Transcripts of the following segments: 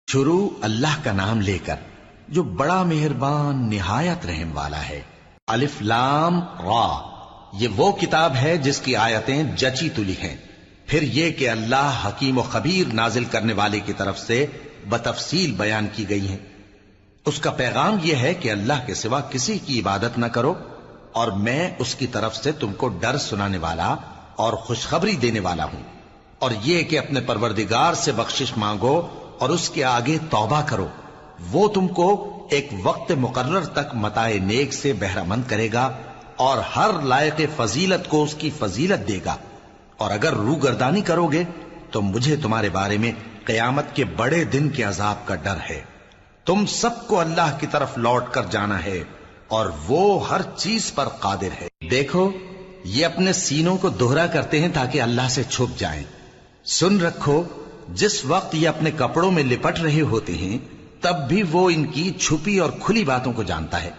شروع اللہ کا نام لے کر جو بڑا مہربان نہایت رحم والا ہے۔ الف لام را، یہ وہ کتاب ہے جس کی آیتیں جچی تلی ہیں۔ پھر یہ کہ اللہ حکیم و خبیر نازل کرنے والے کی طرف سے بتفصیل بیان کی گئی ہیں۔ اس کا پیغام یہ ہے کہ اللہ کے سوا کسی کی عبادت نہ کرو، اور میں اس کی طرف سے تم کو ڈر سنانے والا اور خوشخبری دینے والا ہوں۔ اور یہ کہ اپنے پروردگار سے بخشش مانگو اور اس کے آگے توبہ کرو، وہ تم کو ایک وقت مقرر تک متاع نیک سے بہرہ مند کرے گا اور ہر لائق فضیلت کو اس کی فضیلت دے گا۔ اور اگر روگردانی کرو گے تو مجھے تمہارے بارے میں قیامت کے بڑے دن کے عذاب کا ڈر ہے۔ تم سب کو اللہ کی طرف لوٹ کر جانا ہے اور وہ ہر چیز پر قادر ہے۔ دیکھو، یہ اپنے سینوں کو دوہرا کرتے ہیں تاکہ اللہ سے چھپ جائیں۔ سن رکھو، جس وقت یہ اپنے کپڑوں میں لپٹ رہے ہوتے ہیں تب بھی وہ ان کی چھپی اور کھلی باتوں کو جانتا ہے۔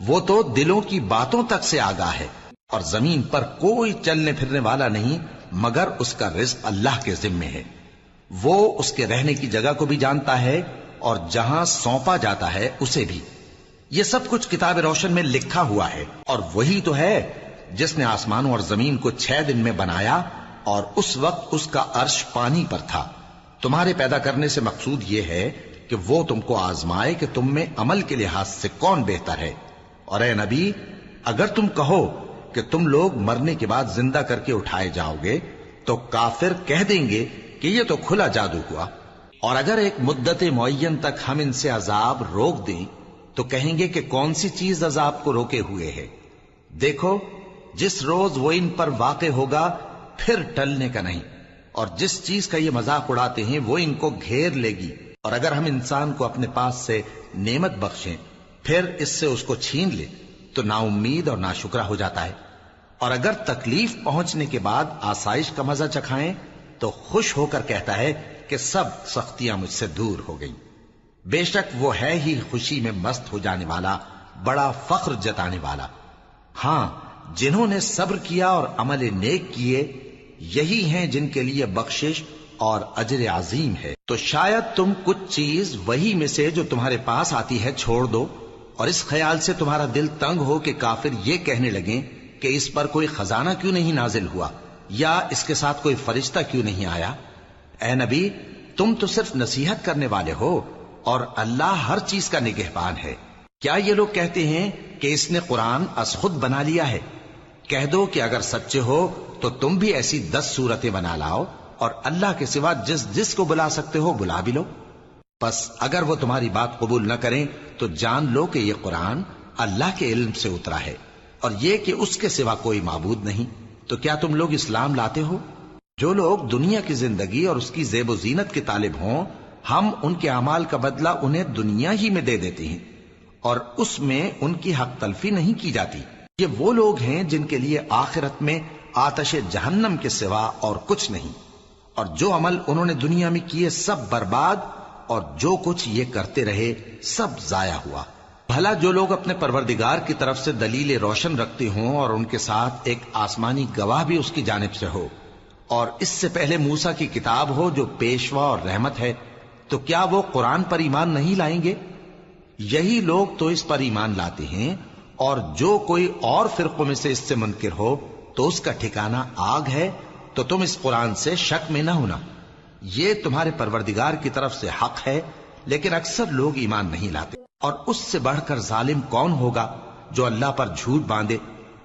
وہ تو دلوں کی باتوں تک سے آگاہ ہے، اور زمین پر کوئی چلنے پھرنے والا نہیں مگر اس کا رزق اللہ کے ذمے ہے۔ وہ اس کے رہنے کی جگہ کو بھی جانتا ہے اور جہاں سونپا جاتا ہے اسے بھی۔ یہ سب کچھ کتاب روشن میں لکھا ہوا ہے، اور وہی تو ہے جس نے آسمانوں اور زمین کو 6 دن میں بنایا، اور اس وقت اس کا عرش پانی پر تھا۔ تمہارے پیدا کرنے سے مقصود یہ ہے کہ وہ تم کو آزمائے کہ تم میں عمل کے لحاظ سے کون بہتر ہے۔ اور اے نبی، اگر تم کہو کہ تم لوگ مرنے کے بعد زندہ کر کے اٹھائے جاؤ گے تو کافر کہہ دیں گے کہ یہ تو کھلا جادو ہوا۔ اور اگر ایک مدت معین تک ہم ان سے عذاب روک دیں تو کہیں گے کہ کون سی چیز عذاب کو روکے ہوئے ہے۔ دیکھو، جس روز وہ ان پر واقع ہوگا پھر ٹلنے کا نہیں، اور جس چیز کا یہ مذاق اڑاتے ہیں وہ ان کو گھیر لے گی۔ اور اگر ہم انسان کو اپنے پاس سے نعمت بخشیں پھر اس سے اس کو چھین لے تو نا امید اور ناشکرا ہو جاتا ہے۔ اور اگر تکلیف پہنچنے کے بعد آسائش کا مزہ چکھائیں تو خوش ہو کر کہتا ہے کہ سب سختیاں مجھ سے دور ہو گئیں۔ بے شک وہ ہے ہی خوشی میں مست ہو جانے والا، بڑا فخر جتانے والا۔ ہاں، جنہوں نے صبر کیا اور عمل نیک کیے، یہی ہیں جن کے لیے بخشش اور اجر عظیم ہے۔ تو شاید تم کچھ چیز وہی میں سے جو تمہارے پاس آتی ہے چھوڑ دو، اور اس خیال سے تمہارا دل تنگ ہو کہ کافر یہ کہنے لگیں کہ اس پر کوئی خزانہ کیوں نہیں نازل ہوا، یا اس کے ساتھ کوئی فرشتہ کیوں نہیں آیا۔ اے نبی، تم تو صرف نصیحت کرنے والے ہو، اور اللہ ہر چیز کا نگہبان ہے۔ کیا یہ لوگ کہتے ہیں کہ اس نے قرآن از خود بنا لیا ہے؟ کہہ دو کہ اگر سچے ہو تو تم بھی ایسی 10 صورتیں بنا لاؤ، اور اللہ کے سوا جس جس کو بلا سکتے ہو بلا بھی لو۔ پس اگر وہ تمہاری بات قبول نہ کریں تو جان لو کہ یہ قرآن اللہ کے علم سے اترا ہے، اور یہ کہ اس کے سوا کوئی معبود نہیں۔ تو کیا تم لوگ اسلام لاتے ہو؟ جو لوگ دنیا کی زندگی اور اس کی زیب و زینت کے طالب ہوں، ہم ان کے اعمال کا بدلہ انہیں دنیا ہی میں دے دیتے ہیں، اور اس میں ان کی حق تلفی نہیں کی جاتی۔ یہ وہ لوگ ہیں جن کے لیے آخرت میں آتش جہنم کے سوا اور کچھ نہیں، اور جو عمل انہوں نے دنیا میں کیے سب برباد، اور جو کچھ یہ کرتے رہے سب ضائع ہوا۔ بھلا جو لوگ اپنے پروردگار کی طرف سے دلیل روشن رکھتے ہوں اور ان کے ساتھ ایک آسمانی گواہ بھی اس کی جانب سے ہو، اور اس سے پہلے موسیٰ کی کتاب ہو جو پیشوا اور رحمت ہے، تو کیا وہ قرآن پر ایمان نہیں لائیں گے؟ یہی لوگ تو اس پر ایمان لاتے ہیں، اور جو کوئی اور فرقوں میں سے اس سے منکر ہو تو اس کا ٹھکانہ آگ ہے۔ تو تم اس قرآن سے شک میں نہ ہونا، یہ تمہارے پروردگار کی طرف سے حق ہے، لیکن اکثر لوگ ایمان نہیں لاتے۔ اور اس سے بڑھ کر ظالم کون ہوگا جو اللہ پر جھوٹ باندھے؟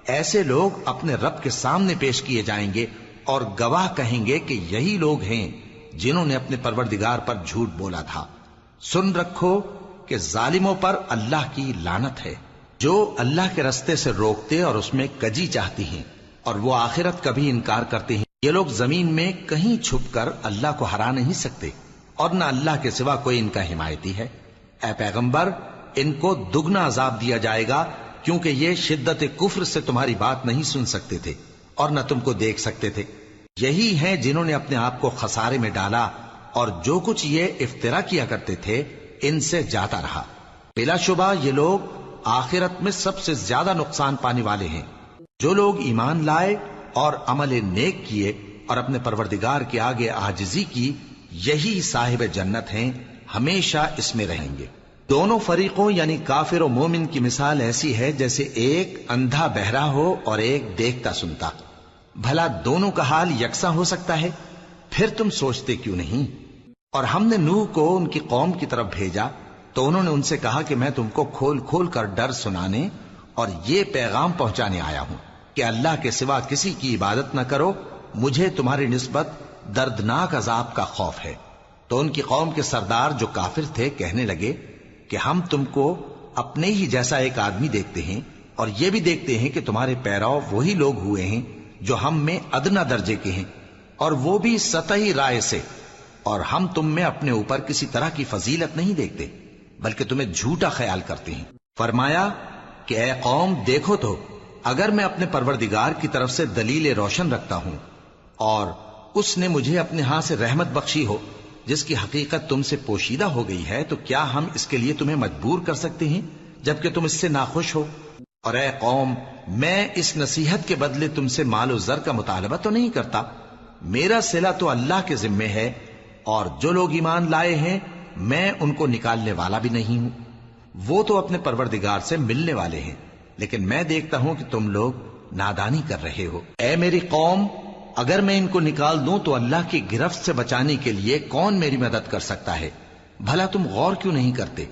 ایسے لوگ اپنے رب کے سامنے پیش کیے جائیں گے اور گواہ کہیں گے کہ یہی لوگ ہیں جنہوں نے اپنے پروردگار پر جھوٹ بولا تھا۔ سن رکھو کہ ظالموں پر اللہ کی لعنت ہے، جو اللہ کے رستے سے روکتے اور اس میں کجی چاہتی ہیں، اور وہ آخرت کا بھی انکار کرتے ہیں۔ یہ لوگ زمین میں کہیں چھپ کر اللہ کو ہرا نہیں سکتے، اور نہ اللہ کے سوا کوئی ان کا حمایتی ہے۔ اے پیغمبر، ان کو دگنا عذاب دیا جائے گا، کیونکہ یہ شدت کفر سے تمہاری بات نہیں سن سکتے تھے اور نہ تم کو دیکھ سکتے تھے۔ یہی ہیں جنہوں نے اپنے آپ کو خسارے میں ڈالا، اور جو کچھ یہ افترا کیا کرتے تھے ان سے جاتا رہا۔ بلا شبہ یہ لوگ آخرت میں سب سے زیادہ نقصان پانے والے ہیں۔ جو لوگ ایمان لائے اور عمل نیک کیے اور اپنے پروردگار کے آگے عاجزی کی، یہی صاحب جنت ہیں، ہمیشہ اس میں رہیں گے۔ دونوں فریقوں یعنی کافر و مومن کی مثال ایسی ہے جیسے ایک اندھا بہرا ہو اور ایک دیکھتا سنتا۔ بھلا دونوں کا حال یکساں ہو سکتا ہے؟ پھر تم سوچتے کیوں نہیں؟ اور ہم نے نوح کو ان کی قوم کی طرف بھیجا تو انہوں نے ان سے کہا کہ میں تم کو کھول کھول کر ڈر سنانے اور یہ پیغام پہنچانے آیا ہوں کہ اللہ کے سوا کسی کی عبادت نہ کرو، مجھے تمہاری نسبت دردناک عذاب کا خوف ہے۔ تو ان کی قوم کے سردار جو کافر تھے کہنے لگے کہ ہم تم کو اپنے ہی جیسا ایک آدمی دیکھتے ہیں اور یہ بھی دیکھتے ہیں کہ تمہارے پیرو وہی لوگ ہوئے ہیں جو ہم میں ادنا درجے کے ہیں، اور وہ بھی سطحی رائے سے، اور ہم تم میں اپنے اوپر کسی طرح کی فضیلت نہیں دیکھتے بلکہ تمہیں جھوٹا خیال کرتے ہیں۔ فرمایا کہ اے قوم دیکھو تو اگر میں اپنے پروردگار کی طرف سے دلیل روشن رکھتا ہوں اور اس نے مجھے اپنے ہاں سے رحمت بخشی ہو جس کی حقیقت تم سے پوشیدہ ہو گئی ہے، تو کیا ہم اس کے لیے تمہیں مجبور کر سکتے ہیں جبکہ تم اس سے ناخوش ہو؟ اور اے قوم میں اس نصیحت کے بدلے تم سے مال و زر کا مطالبہ تو نہیں کرتا، میرا صلہ تو اللہ کے ذمے ہے، اور جو لوگ ایمان لائے ہیں میں ان کو نکالنے والا بھی نہیں ہوں، وہ تو اپنے پروردگار سے ملنے والے ہیں، لیکن میں دیکھتا ہوں کہ تم لوگ نادانی کر رہے ہو۔ اے میری قوم اگر میں ان کو نکال دوں تو اللہ کی گرفت سے بچانے کے لیے کون میری مدد کر سکتا ہے؟ بھلا تم غور کیوں نہیں کرتے؟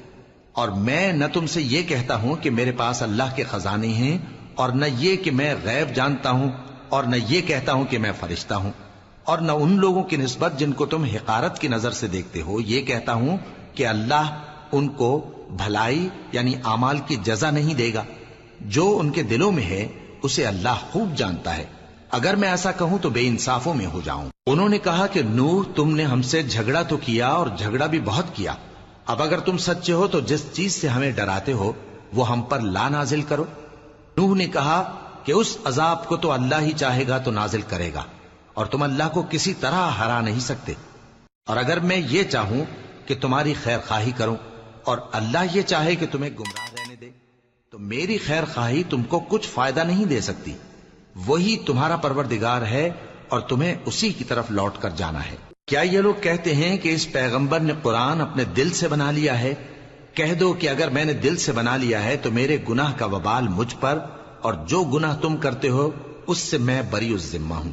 اور میں نہ تم سے یہ کہتا ہوں کہ میرے پاس اللہ کے خزانے ہیں، اور نہ یہ کہ میں غیب جانتا ہوں، اور نہ یہ کہتا ہوں کہ میں فرشتہ ہوں، اور نہ ان لوگوں کی نسبت جن کو تم حقارت کی نظر سے دیکھتے ہو یہ کہتا ہوں کہ اللہ ان کو بھلائی یعنی اعمال کی جزا نہیں دے گا۔ جو ان کے دلوں میں ہے اسے اللہ خوب جانتا ہے، اگر میں ایسا کہوں تو بے انصافوں میں ہو جاؤں۔ انہوں نے کہا کہ نوح تم نے ہم سے جھگڑا تو کیا اور جھگڑا بھی بہت کیا، اب اگر تم سچے ہو تو جس چیز سے ہمیں ڈراتے ہو وہ ہم پر لا نازل کرو۔ نوح نے کہا کہ اس عذاب کو تو اللہ ہی چاہے گا تو نازل کرے گا، اور تم اللہ کو کسی طرح ہرا نہیں سکتے، اور اگر میں یہ چاہوں کہ تمہاری خیر خواہی کروں اور اللہ یہ چاہے کہ تمہیں گمراہ رہنے دے تو میری خیر خواہی تم کو کچھ فائدہ نہیں دے سکتی، وہی تمہارا پروردگار ہے اور تمہیں اسی کی طرف لوٹ کر جانا ہے۔ کیا یہ لوگ کہتے ہیں کہ اس پیغمبر نے قرآن اپنے دل سے بنا لیا ہے؟ کہہ دو کہ اگر میں نے دل سے بنا لیا ہے تو میرے گناہ کا وبال مجھ پر، اور جو گناہ تم کرتے ہو اس سے میں بری الذمہ ہوں۔